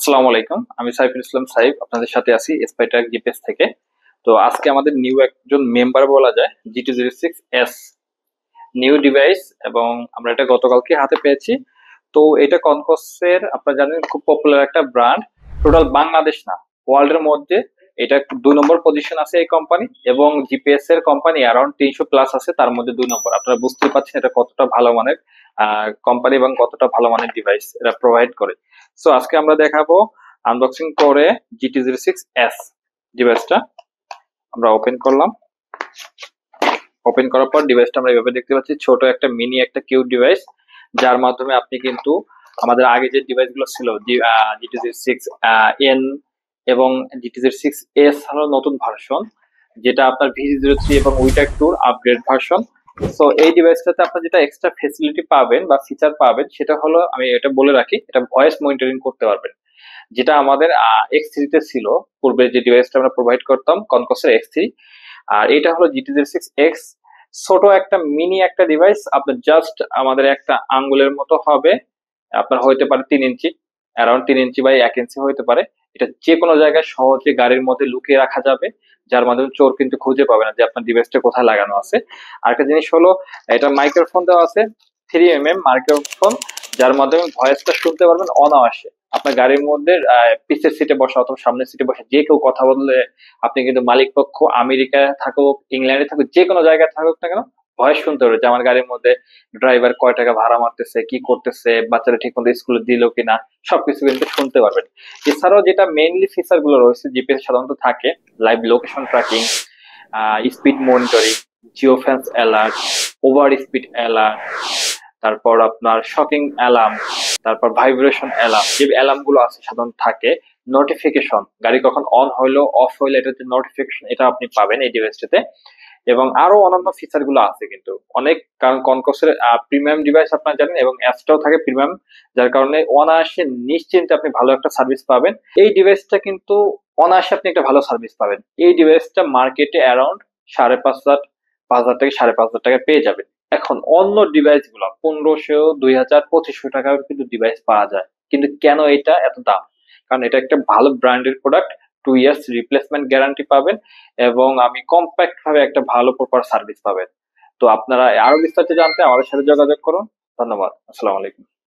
আসসালামু আলাইকুম। আমি সাইফুল ইসলাম সাইফ আপনাদের সাথে আছি স্পাইটাক জিপিএস থেকে। তো আজকে আমাদের নিউ একজন মেম্বার বলা যায় GT06S নিউ ডিভাইস, এবং আমরা এটা গতকালকে হাতে পেয়েছি। তো এটা কনকসের আপনারা জানেন খুব পপুলার একটা ব্র্যান্ড, টোটাল বাংলাদেশ না ওয়ার্ল্ড এর মধ্যে এটা 2 নম্বর পজিশন আছে এই কোম্পানি, এবং জিপিএস এর কোম্পানি অ্যারাউন্ড 300+ আছে, তার মধ্যে 2 নম্বর। আপনারা বুঝতে পারছেন এটা কতটা ভালো মানের কোম্পানি এবং কতটা ভালো মানের ডিভাইস এটা প্রোভাইড করে। সো আজকে আমরা দেখাবো আনবক্সিং করে GT06S ডিভাইসটা। আমরা ওপেন করলাম। ওপেন করার পর ডিভাইসটা আমরা এইভাবে দেখতে পাচ্ছি, ছোট একটা মিনি একটা কিউট ডিভাইস, যার মাধ্যমে আপনি কিন্তু আমাদের আগে যে ডিভাইস গুলো ছিল GT06N এবং GT06S হলো নতুন ভার্সন, যেটা আপনার VG03 এবং উইটাক টুর আপগ্রেড ভার্সন। সো এই ডিভাইসটাতে আপনি যেটা এক্সট্রা ফেসিলিটি পাবেন বা ফিচার পাবেন সেটা হলো, আমি এটা বলে রাখি, এটা ভয়েস মনিটরিং করতে পারবেন, যেটা আমাদের X3 তে ছিল। পূর্বে যে ডিভাইসটা আমরা প্রোভাইড করতাম কনকসের X3, আর এটা হলো GT06X। ছোট একটা মিনি একটা ডিভাইস, আপনার জাস্ট আমাদের একটা আঙ্গুলের মতো হবে, আপনার হইতে পারে 3 ইঞ্চি, অ্যারাউন্ড 3 ইঞ্চি বাই 1 ইঞ্চি হইতে পারে। এটা যে কোনো জায়গায় সহজে গাড়ির মধ্যে লুকিয়ে রাখা যাবে, যার মাধ্যমে চোর কিন্তু খুঁজে পাবে না যে আপনার ডিভাইসটা কোথায় লাগানো আছে। আর একটা জিনিস হলো, এটা মাইক্রোফোন দেওয়া আছে, 3mm মাইক্রোফোন, যার মাধ্যমে ভয়েসটা শুনতে পারবেন অনায়াসে। আপনার গাড়ির মধ্যে পিছের সিটে বসা অথবা সামনের সিটে বসে যে কেউ কথা বললে আপনি কিন্তু মালিক পক্ষ আমেরিকায় থাকুক, ইংল্যান্ডে থাকুক, যে কোনো জায়গায় থাকুক না কেন, ভয়েস শুনতে পারবে যে আমার গাড়ির মধ্যে ড্রাইভার কয় টাকা ভাড়া মারতেছে, কি করতেছে, বাচ্চারা ঠিক মতো স্কুলে দিল কিনা, সবকিছু কিন্তু শুনতে পারবেন। এছাড়াও যেটা মেইনলি ফিচার গুলো রয়েছে জিপিএস সাধারণত থাকে, live location tracking, speed monitoring, Jio fence alert, over speed alert, তারপর আপনার শকিং অ্যালার্ম, তারপর ভাইব্রেশন অ্যালার্ম, যে অ্যালার্ম গুলো আছে সাধারণত থাকে, নোটিফিকেশন, গাড়ি কখন অন হইলো অফ হইলো এটা যে নোটিফিকেশন, এটা আপনি পাবেন এই ডিভাইসটাতে। এবং আরো অন্যান্য ফিচার গুলো আছে কিন্তু অনেক, কারণ কনকসের প্রিমিয়াম ডিভাইস আপনারা জানেন, এবং অ্যাপসটাও থাকে প্রিমিয়াম, যার কারণে অনায়াসে নিশ্চিন্তে আপনি ভালো একটা সার্ভিস পাবেন। এই ডিভাইসটা কিন্তু অনায়াসে আপনি একটা ভালো সার্ভিস পাবেন। এই ডিভাইসটা মার্কেটে অ্যারাউন্ড 5,500, 5,000 থেকে 5,500 টাকা পেয়ে যাবেন। এখন অন্য ডিভাইস গুলো 1,500, 2,000, 2,500 টাকার কিন্তু ডিভাইস পাওয়া যায়, কিন্তু কেন এটা এত দাম? কারণ এটা একটা ভালো ব্র্যান্ডের প্রোডাক্ট, 2 ইয়ার্স রিপ্লেসমেন্ট গ্যারান্টি পাবেন, এবং আমি কম্প্যাক্ট ভাবে একটা ভালো প্রপার সার্ভিস পাবেন। তো আপনারা আরো বিস্তারিত জানতে আমাদের সাথে যোগাযোগ করুন। ধন্যবাদ। আসসালামু আলাইকুম।